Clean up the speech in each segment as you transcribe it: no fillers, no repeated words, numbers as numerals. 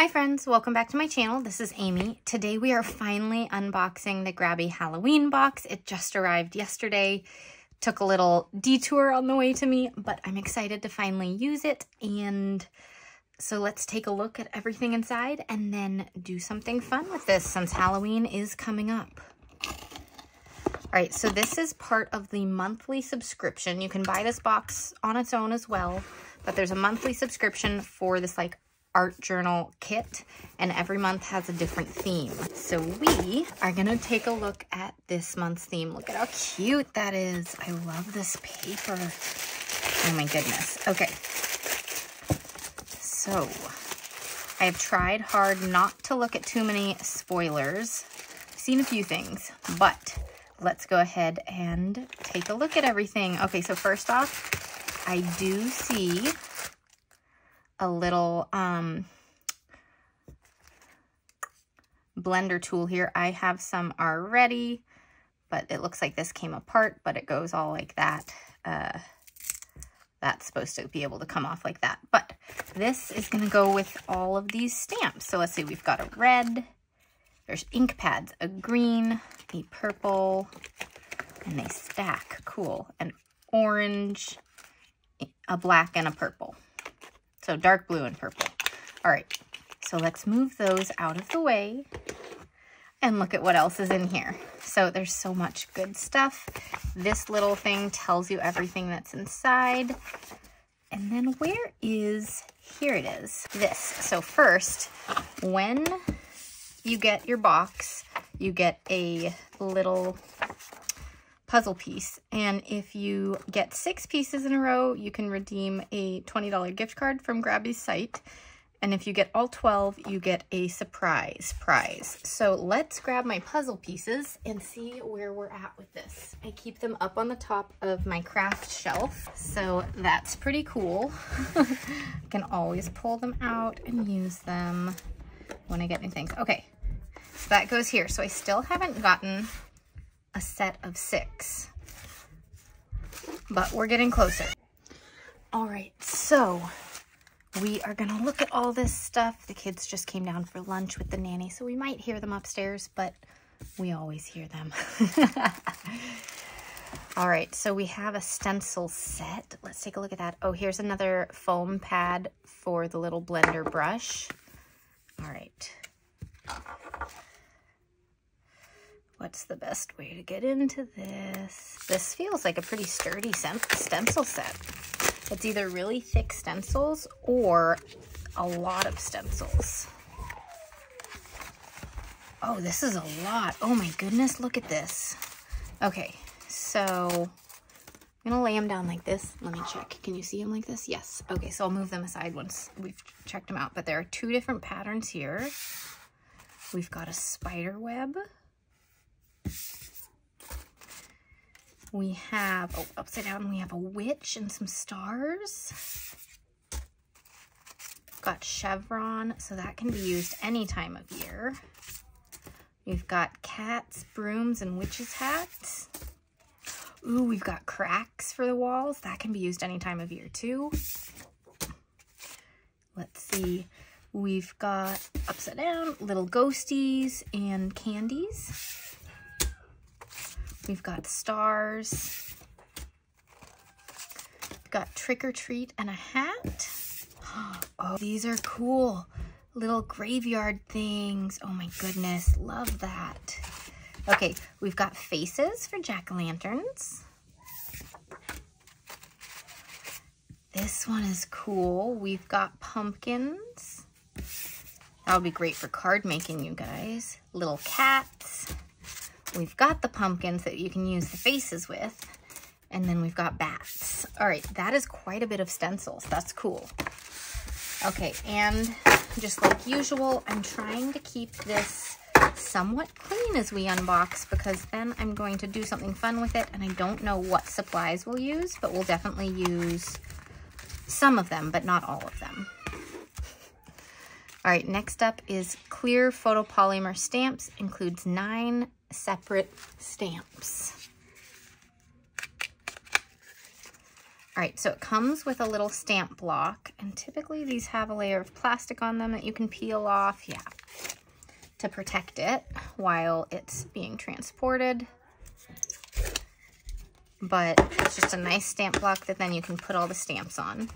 Hi friends, welcome back to my channel. This is Amy. Today we are finally unboxing the Grabie Halloween box. It just arrived yesterday. Took a little detour on the way to me, but I'm excited to finally use it. And so let's take a look at everything inside and then do something fun with this since Halloween is coming up. All right, so this is part of the monthly subscription. You can buy this box on its own as well, but there's a monthly subscription for this like art journal kit, and every month has a different theme. So we are gonna take a look at this month's theme. Look at how cute that is. I love this paper. Oh my goodness. Okay. So I have tried hard not to look at too many spoilers. I've seen a few things, but let's go ahead and take a look at everything. Okay, so first off, I do see a little blender tool here. I have some already, but it looks like this came apart, but it goes all like that. That's supposed to be able to come off like that. But this is going to go with all of these stamps. So let's see, we've got a red, there's ink pads, a green, a purple, and they stack. Cool. An orange, a black, and a purple. So dark blue and purple. All right, so let's move those out of the way and look at what else is in here. So there's so much good stuff. This little thing tells you everything that's inside. And then where is, here it is, this. So first, when you get your box, you get a little puzzle piece, and if you get 6 pieces in a row, you can redeem a $20 gift card from Grabie's site, and if you get all 12, you get a surprise prize. So let's grab my puzzle pieces and see where we're at with this. I keep them up on the top of my craft shelf, so that's pretty cool. I can always pull them out and use them when I get new things. Okay, so that goes here. So I still haven't gotten a set of 6, but we're getting closer. All right, so we are gonna look at all this stuff. The kids just came down for lunch with the nanny, so we might hear them upstairs, but we always hear them. All right, so we have a stencil set. Let's take a look at that. Oh, here's another foam pad for the little blender brush. All right. What's the best way to get into this? This feels like a pretty sturdy stencil set. It's either really thick stencils or a lot of stencils. Oh, this is a lot. Oh my goodness, look at this. Okay, so I'm gonna lay them down like this. Let me check. Can you see them like this? Yes. Okay, so I'll move them aside once we've checked them out. But there are 2 different patterns here. We've got a spider web. We have, oh, upside down, we have a witch and some stars. Got chevron, so that can be used any time of year. We've got cats, brooms, and witches' hats. Ooh, we've got cracks for the walls. That can be used any time of year too. Let's see. We've got upside down, little ghosties and candies. We've got stars. We've got trick or treat and a hat. Oh, these are cool. Little graveyard things. Oh my goodness, love that. Okay, we've got faces for jack-o'-lanterns. This one is cool. We've got pumpkins. That would be great for card making, you guys. Little cats. We've got the pumpkins that you can use the faces with, and then we've got bats. All right, that is quite a bit of stencils. That's cool. Okay, and just like usual, I'm trying to keep this somewhat clean as we unbox, because then I'm going to do something fun with it, and I don't know what supplies we'll use, but we'll definitely use some of them, but not all of them. All right, next up is clear photopolymer stamps. Includes 9 separate stamps. All right, so it comes with a little stamp block, and typically these have a layer of plastic on them that you can peel off, yeah, to protect it while it's being transported. But it's just a nice stamp block that then you can put all the stamps on.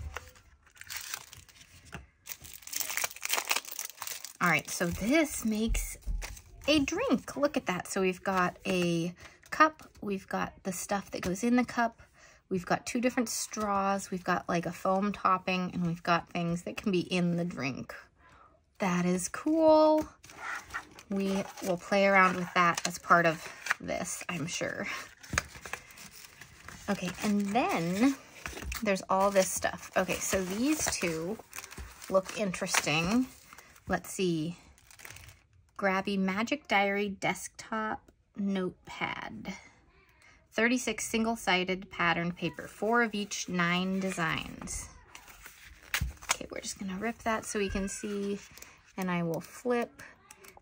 All right, so this makes a drink. Look at that. So we've got a cup, we've got the stuff that goes in the cup, we've got 2 different straws, we've got like a foam topping, and we've got things that can be in the drink. That is cool. We will play around with that as part of this, I'm sure. Okay, and then there's all this stuff. Okay, so these 2 look interesting. Let's see. Grabie Magic Diary Desktop Notepad. 36 single-sided patterned paper, 4 of each, 9 designs. Okay, we're just gonna rip that so we can see, and I will flip.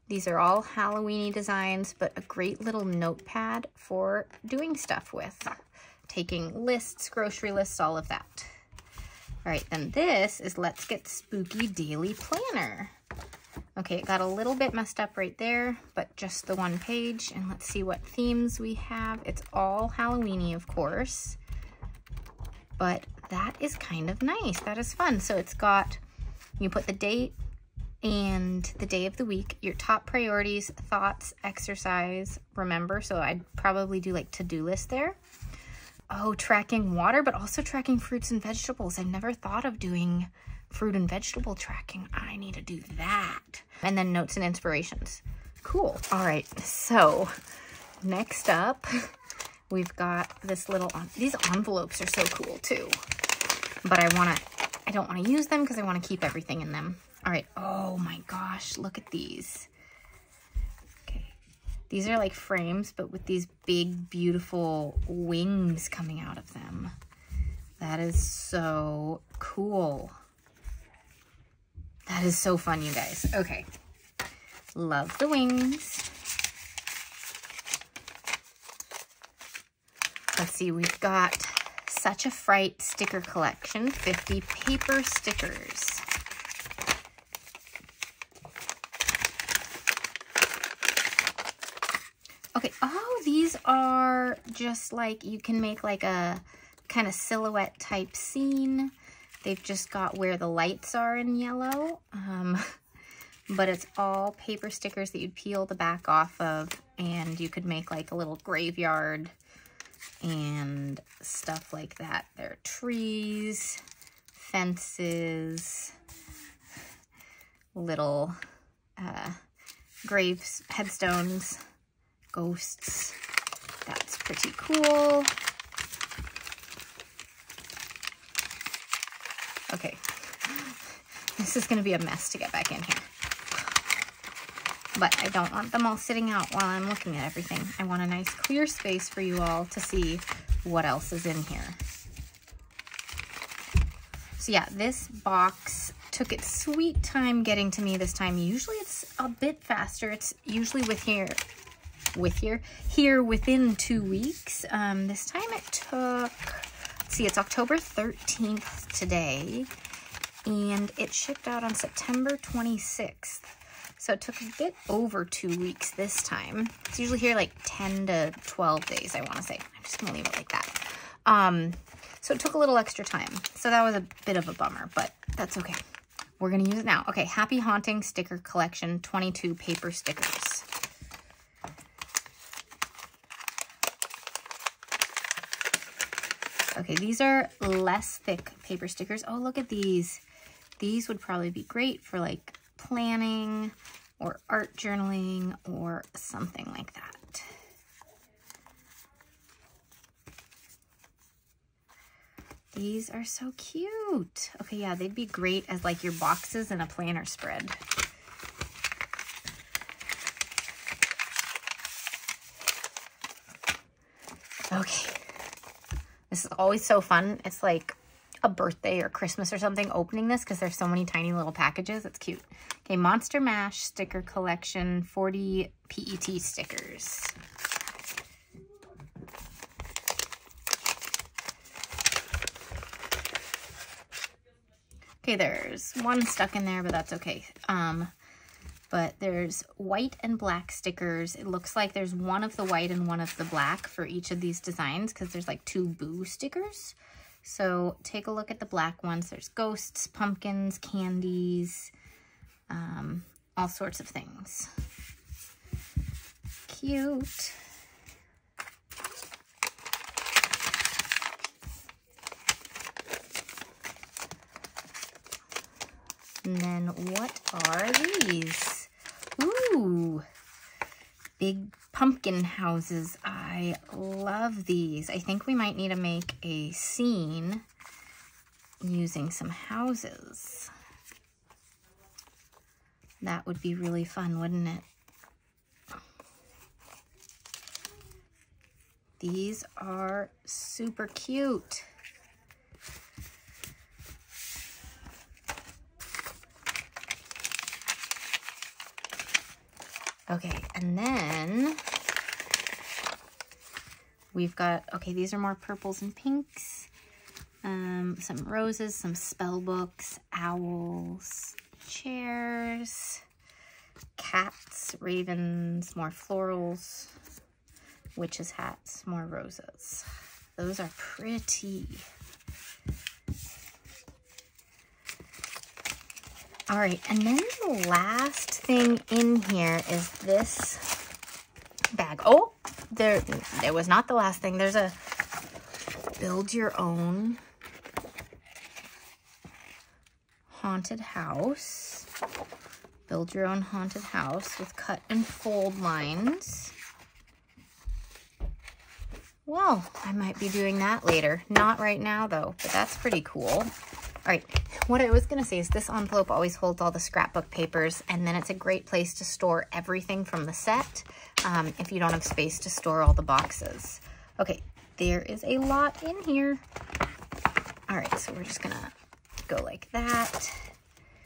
These are all Halloween-y designs, but a great little notepad for doing stuff with. Taking lists, grocery lists, all of that. All right, then this is Let's Get Spooky Daily Planner. Okay, it got a little bit messed up right there, but just the 1 page. And let's see what themes we have. It's all Halloween-y, of course, but that is kind of nice. That is fun. So it's got, you put the date and the day of the week, your top priorities, thoughts, exercise, remember. So I'd probably do like to-do list there. Oh, tracking water, but also tracking fruits and vegetables. I've never thought of doing fruit and vegetable tracking. I need to do that. And then notes and inspirations. Cool. All right, so next up, we've got this little, these envelopes are so cool too, but I don't want to use them because I want to keep everything in them. All right, oh my gosh, look at these. Okay, these are like frames, but with these big, beautiful wings coming out of them. That is so cool. That is so fun, you guys. Okay. Love the wings. Let's see, we've got Such a Fright sticker collection, 50 paper stickers. Okay, oh, these are just like, you can make like a kind of silhouette type scene. They've just got where the lights are in yellow, but it's all paper stickers that you'd peel the back off of, and you could make like a little graveyard and stuff like that. There are trees, fences, little graves, headstones, ghosts. That's pretty cool. Okay, this is going to be a mess to get back in here, but I don't want them all sitting out while I'm looking at everything. I want a nice clear space for you all to see what else is in here. So yeah, this box took its sweet time getting to me this time. Usually it's a bit faster. It's usually here within 2 weeks. This time it took, see, it's October 13th today, and it shipped out on September 26th. So it took a bit over 2 weeks this time. It's usually here like 10 to 12 days, I want to say. I'm just going to leave it like that. So it took a little extra time. So that was a bit of a bummer, but that's okay. We're going to use it now. Okay, Happy Haunting Sticker Collection, 22 paper stickers. Okay, these are less thick paper stickers. Oh, look at these. These would probably be great for like planning or art journaling or something like that. These are so cute. Okay, yeah, they'd be great as like your boxes in a planner spread. Okay. This is always so fun. It's like a birthday or Christmas or something opening this because there's so many tiny little packages. It's cute. Okay, Monster Mash sticker collection, 40 PET stickers. Okay, there's one stuck in there, but that's okay. But there's white and black stickers. It looks like there's one of the white and one of the black for each of these designs because there's like 2 boo stickers. So take a look at the black ones. There's ghosts, pumpkins, candies, all sorts of things. Cute. And then what are these? Ooh, big pumpkin houses. I love these. I think we might need to make a scene using some houses. That would be really fun, wouldn't it? These are super cute. Okay, and then we've got, okay, these are more purples and pinks, some roses, some spell books, owls, chairs, cats, ravens, more florals, witches' hats, more roses. Those are pretty. All right, and then the last thing in here is this bag. Oh, there was not the last thing. There's a build your own haunted house. Build your own haunted house with cut and fold lines. Well, I might be doing that later. Not right now though, but that's pretty cool. All right, what I was gonna say is this envelope always holds all the scrapbook papers, and then it's a great place to store everything from the set if you don't have space to store all the boxes. Okay, there is a lot in here. All right, so we're just gonna go like that.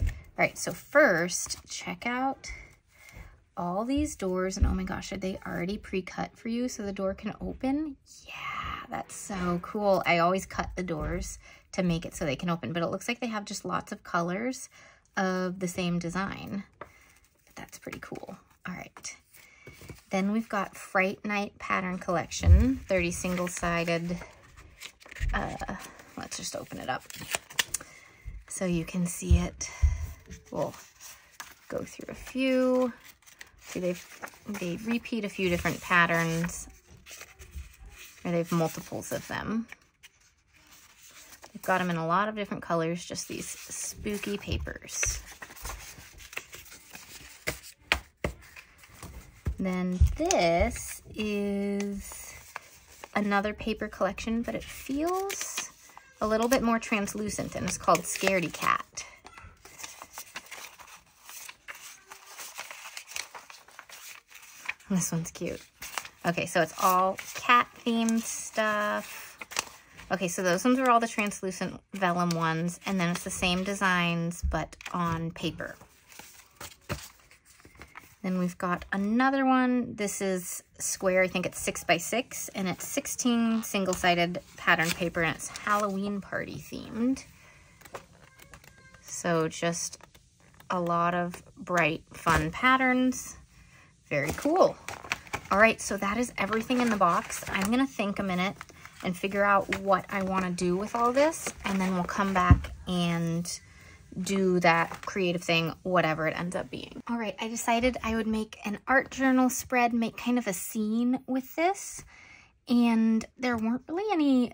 All right, so first, check out all these doors, and oh my gosh, are they already pre-cut for you so the door can open? Yeah, that's so cool. I always cut the doors to make it so they can open, but it looks like they have just lots of colors of the same design. That's pretty cool. All right. Then we've got Fright Night Pattern Collection, 30 single-sided. Let's just open it up so you can see it. We'll go through a few. See, they repeat a few different patterns, or they have multiples of them. They've got them in a lot of different colors, just these spooky papers. Then this is another paper collection, but it feels a little bit more translucent, and it's called Scaredy Cat. This one's cute. Okay, so it's all cat-themed stuff. Okay, so those ones are all the translucent vellum ones, and then it's the same designs, but on paper. Then we've got another one. This is square, I think it's 6x6, and it's 16 single-sided pattern paper, and it's Halloween party themed. So just a lot of bright, fun patterns. Very cool. All right, so that is everything in the box. I'm gonna think a minute and figure out what I wanna do with all this, and then we'll come back and do that creative thing, whatever it ends up being. All right, I decided I would make an art journal spread, make kind of a scene with this, and there weren't really any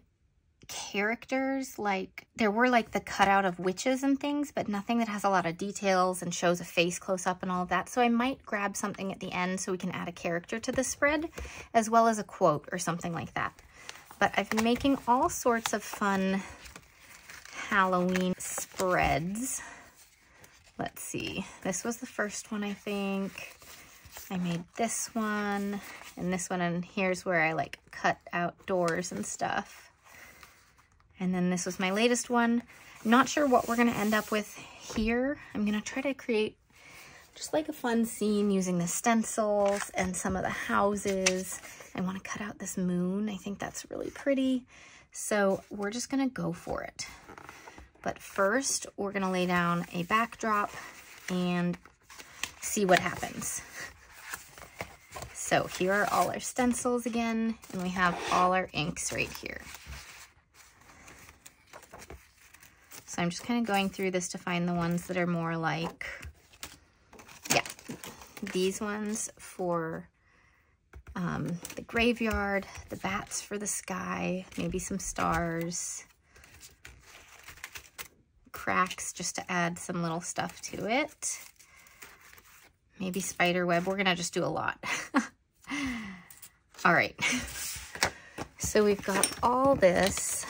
characters. Like, there were like the cutout of witches and things, but nothing that has a lot of details and shows a face close up and all of that. So I might grab something at the end so we can add a character to the spread, as well as a quote or something like that. But I've been making all sorts of fun Halloween spreads. Let's see. This was the first one, I think. I made this one, and here's where I like cut out doors and stuff. And then this was my latest one. Not sure what we're gonna end up with here. I'm gonna try to create just like a fun scene using the stencils and some of the houses. I wanna cut out this moon. I think that's really pretty. So we're just gonna go for it. But first, we're gonna lay down a backdrop and see what happens. So here are all our stencils again, and we have all our inks right here. So I'm just kind of going through this to find the ones that are more like, yeah, these ones for the graveyard, the bats for the sky, maybe some stars, cracks just to add some little stuff to it. Maybe spider web. We're gonna just do a lot. All right. So we've got all this.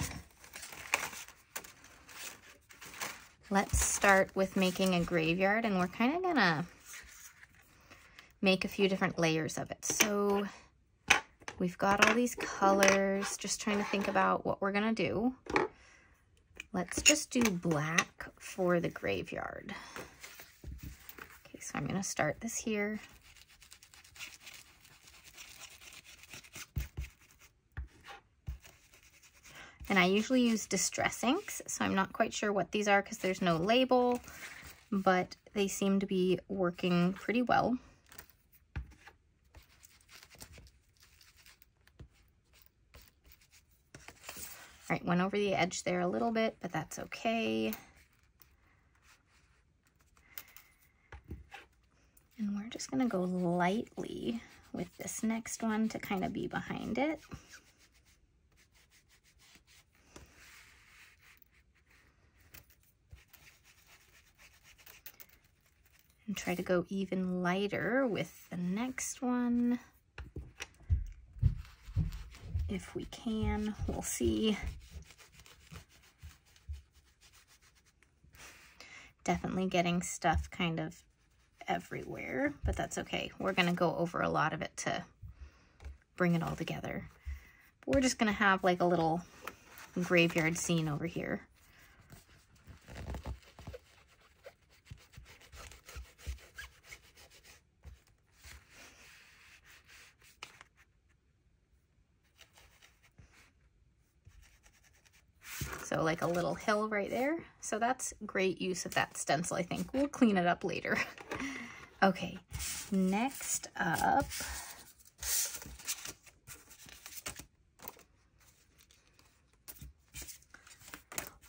Let's start with making a graveyard, and we're kind of gonna make a few different layers of it. So we've got all these colors, just trying to think about what we're gonna do. Let's just do black for the graveyard. Okay, so I'm gonna start this here. And I usually use Distress inks, so I'm not quite sure what these are because there's no label, but they seem to be working pretty well. All right, went over the edge there a little bit, but that's okay. And we're just gonna go lightly with this next one to kind of be behind it. And try to go even lighter with the next one. If we can, we'll see. Definitely getting stuff kind of everywhere, but that's okay. We're gonna go over a lot of it to bring it all together. But we're just gonna have like a little graveyard scene over here. So like a little hill right there. So that's great use of that stencil, I think. We'll clean it up later. Okay, next up,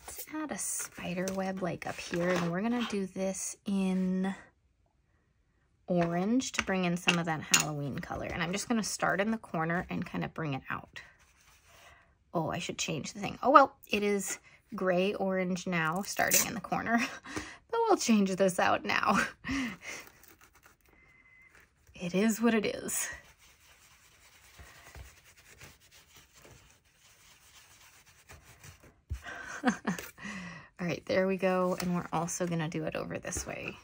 let's add a spider web like up here, and we're gonna do this in orange to bring in some of that Halloween color. And I'm just gonna start in the corner and kind of bring it out. Oh, I should change the thing. Oh, well, it is gray orange now, starting in the corner, but we'll change this out now. It is what it is. All right, there we go. And we're also gonna do it over this way.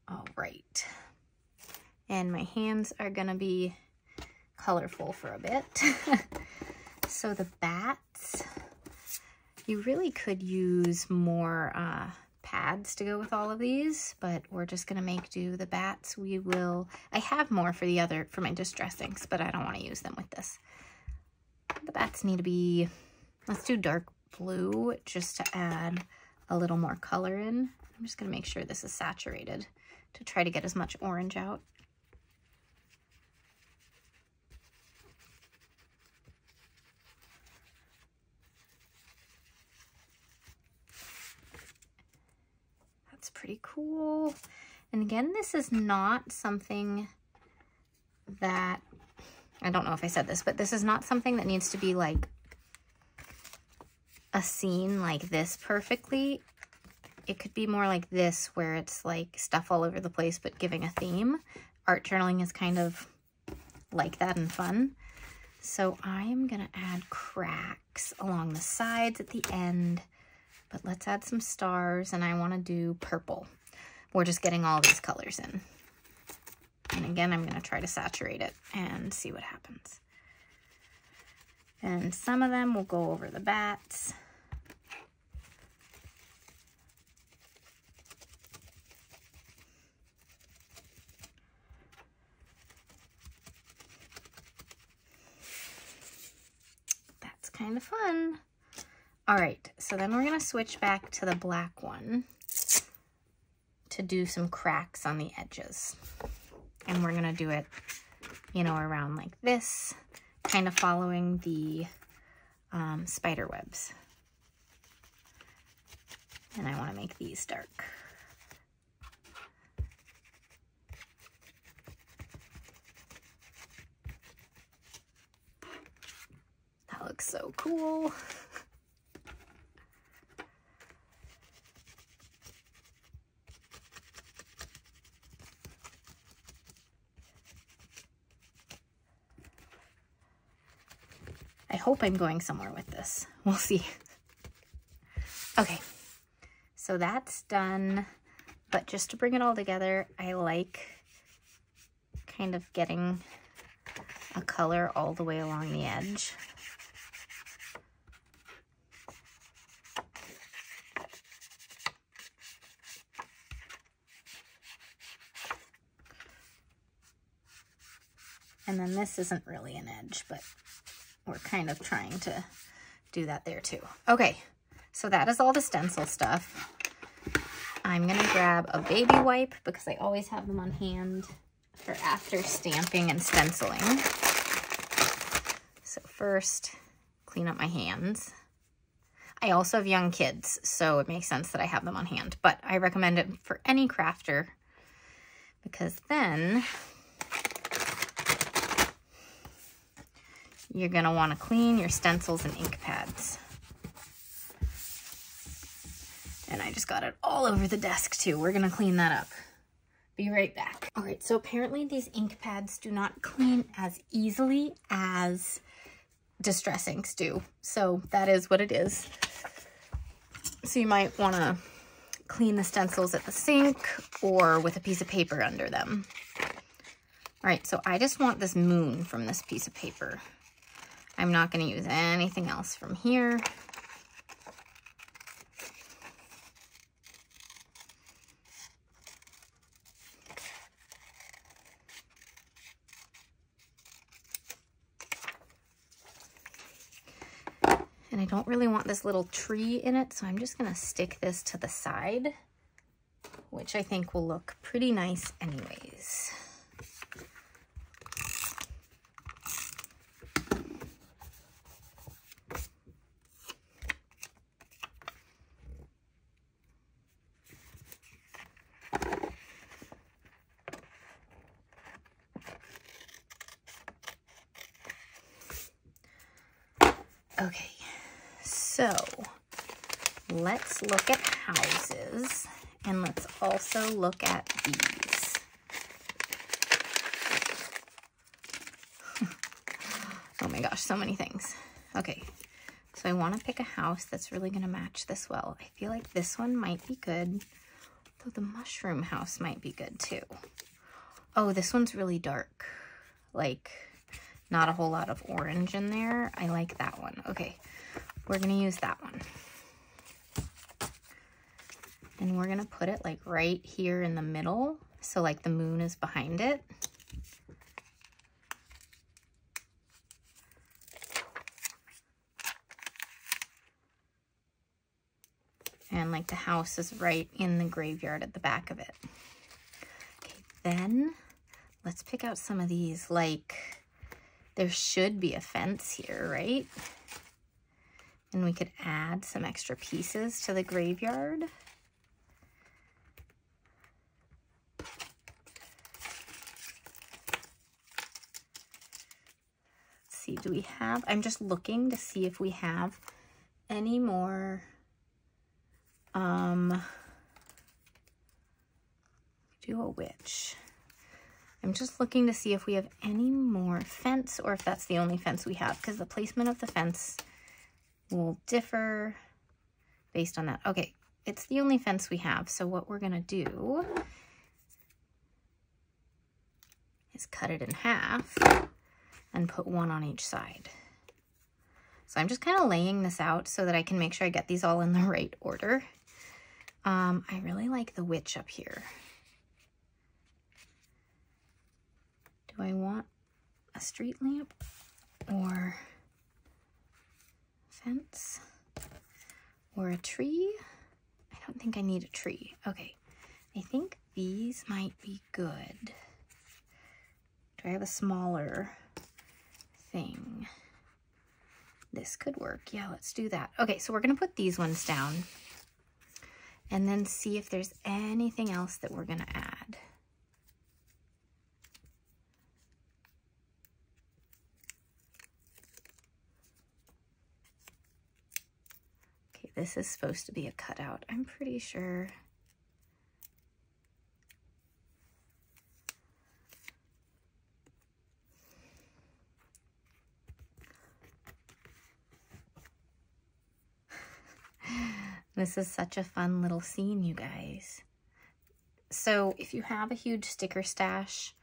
All right. And my hands are gonna be colorful for a bit. So the bats, you really could use more pads to go with all of these, but we're just gonna make do. The bats, I have more for my distress inks, but I don't wanna use them with this. The bats need to be, let's do dark blue just to add a little more color in. I'm just gonna make sure this is saturated to try to get as much orange out. That's pretty cool. And again, this is not something that, I don't know if I said this, but this is not something that needs to be like a scene like this perfectly. It could be more like this, where it's like stuff all over the place, but giving a theme. Art journaling is kind of like that and fun. So I am gonna add cracks along the sides at the end, but let's add some stars, and I wanna do purple. We're just getting all these colors in. And again, I'm gonna try to saturate it and see what happens. And some of them will go over the bats. kind of fun. All right, so then we're gonna switch back to the black one to do some cracks on the edges. And we're gonna do it, you know, around like this, kind of following the spider webs. And I wanna make these dark. That looks so cool. I hope I'm going somewhere with this. We'll see. Okay, so that's done. But just to bring it all together, I like kind of getting a color all the way along the edge. And then this isn't really an edge, but we're kind of trying to do that there too. Okay, so that is all the stencil stuff. I'm gonna grab a baby wipe because I always have them on hand for after stamping and stenciling. So first, clean up my hands. I also have young kids, so it makes sense that I have them on hand, but I recommend it for any crafter because then you're gonna wanna clean your stencils and ink pads. And I just got it all over the desk too. We're gonna clean that up. Be right back. All right, so apparently these ink pads do not clean as easily as Distress inks do. So that is what it is. So you might wanna clean the stencils at the sink or with a piece of paper under them. All right, so I just want this moon from this piece of paper. I'm not going to use anything else from here. And I don't really want this little tree in it, so I'm just going to stick this to the side, which I think will look pretty nice anyways. Okay, so let's look at houses and let's also look at these. Oh my gosh, so many things. Okay, so I want to pick a house that's really going to match this well. I feel like this one might be good, though the mushroom house might be good too. Oh, this one's really dark, like not a whole lot of orange in there. I like that one. Okay, we're gonna use that one. And we're gonna put it like right here in the middle. So like the moon is behind it. And like the house is right in the graveyard at the back of it. Okay, then let's pick out some of these. Like there should be a fence here, right? And we could add some extra pieces to the graveyard. Let's see, do we have, I'm just looking to see if we have any more, do a witch. I'm just looking to see if we have any more fence or if that's the only fence we have, because the placement of the fence will differ based on that. Okay, it's the only fence we have. So what we're gonna do is cut it in half and put one on each side. So I'm just kind of laying this out so that I can make sure I get these all in the right order. I really like the witch up here. Do I want a street lamp or fence or a tree. I don't think I need a tree. Okay, I think these might be good. Do I have a smaller thing? This could work. Yeah, let's do that. Okay, so we're gonna put these ones down and then see if there's anything else that we're gonna add. Okay, this is supposed to be a cutout, I'm pretty sure. This is such a fun little scene, you guys. So if you have a huge sticker stash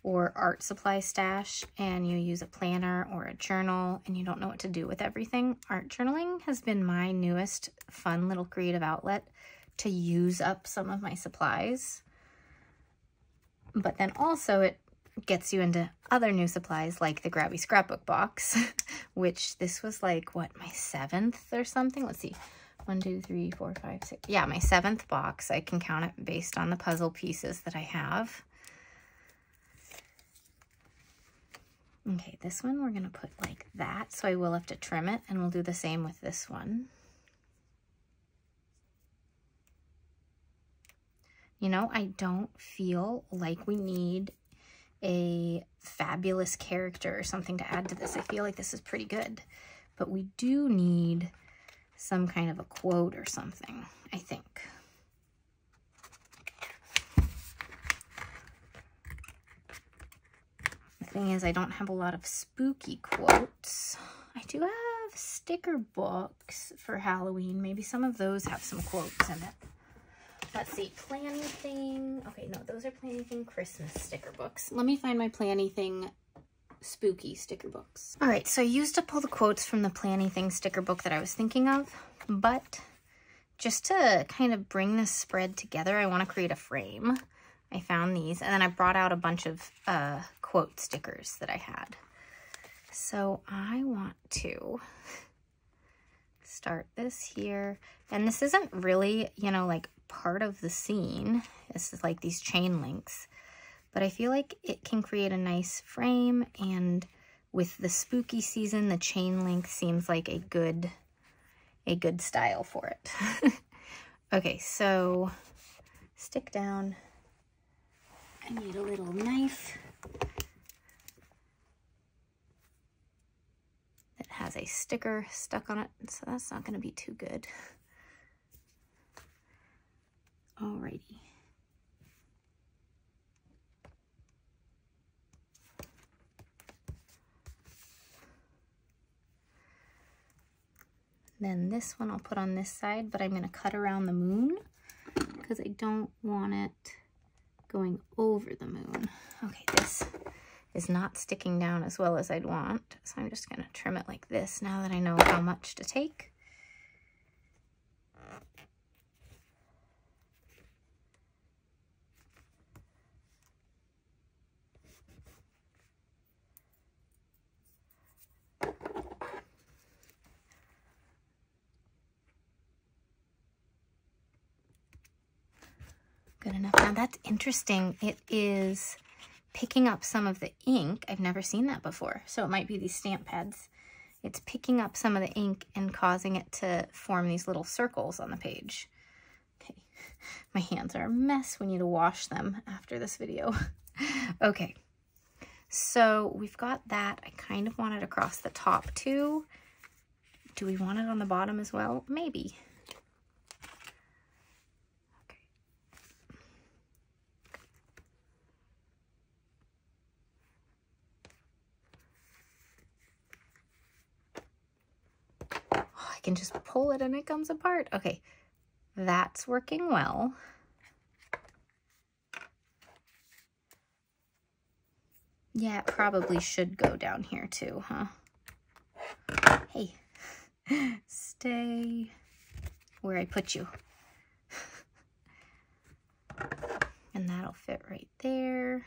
or art supply stash and you use a planner or a journal and you don't know what to do with everything, art journaling has been my newest fun little creative outlet to use up some of my supplies. But then also it gets you into other new supplies like the Grabie Scrapbook Box, which this was like, what, my 7th or something? Let's see. 1, 2, 3, 4, 5, 6. Yeah, my 7th box. I can count it based on the puzzle pieces that I have. Okay, this one we're gonna put like that, so I will have to trim it, and we'll do the same with this one. You know, I don't feel like we need a fabulous character or something to add to this. I feel like this is pretty good, but we do need some kind of a quote or something, I think. The thing is, I don't have a lot of spooky quotes. I do have sticker books for Halloween. Maybe some of those have some quotes in it. Let's see, Planny Thing. Okay, no, those are Planny Thing Christmas sticker books. Let me find my Planny Thing spooky sticker books. All right, so I used up all the quotes from the Planny Thing sticker book that I was thinking of, but just to kind of bring this spread together, I want to create a frame. I found these, and then I brought out a bunch of quote stickers that I had. So I want to start this here, and this isn't really, you know, like part of the scene. This is like these chain links. But I feel like it can create a nice frame, and with the spooky season, the chain link seems like a good style for it. Okay, so stick down. I need a little knife that has a sticker stuck on it, so that's not going to be too good. Alrighty. Then this one I'll put on this side, but I'm going to cut around the moon because I don't want it going over the moon. Okay, this is not sticking down as well as I'd want, so I'm just going to trim it like this now that I know how much to take. Good enough. Now that's interesting. It is picking up some of the ink. I've never seen that before. So it might be these stamp pads. It's picking up some of the ink and causing it to form these little circles on the page. Okay, my hands are a mess. We need to wash them after this video. Okay, so we've got that. I kind of want it across the top too. Do we want it on the bottom as well? Maybe. Can just pull it and it comes apart. Okay, that's working well. Yeah, it probably should go down here too, huh? Hey, stay where I put you. And that'll fit right there.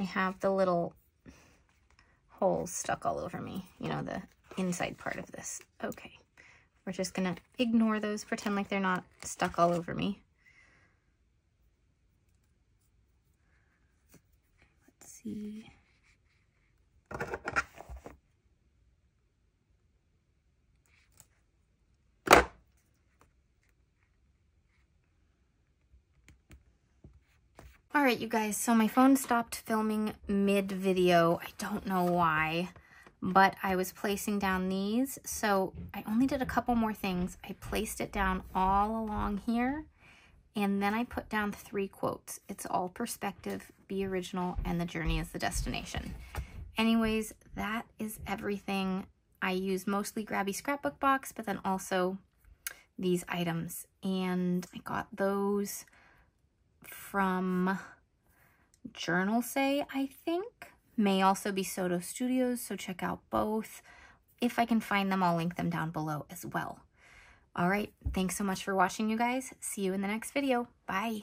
I have the little holes stuck all over me, you know, the inside part of this. Okay, we're just gonna ignore those, pretend like they're not stuck all over me. Let's see. All right, you guys, so my phone stopped filming mid-video. I don't know why, but I was placing down these. So I only did a couple more things. I placed it down all along here, and then I put down 3 quotes. It's all perspective, be original, and the journey is the destination. Anyways, that is everything. I use mostly Grabie Scrapbook Box, but then also these items. And I got those from Journal Say, I think. May also be Soto Studios, so check out both. If I can find them, I'll link them down below as well. All right, thanks so much for watching, you guys. See you in the next video. Bye.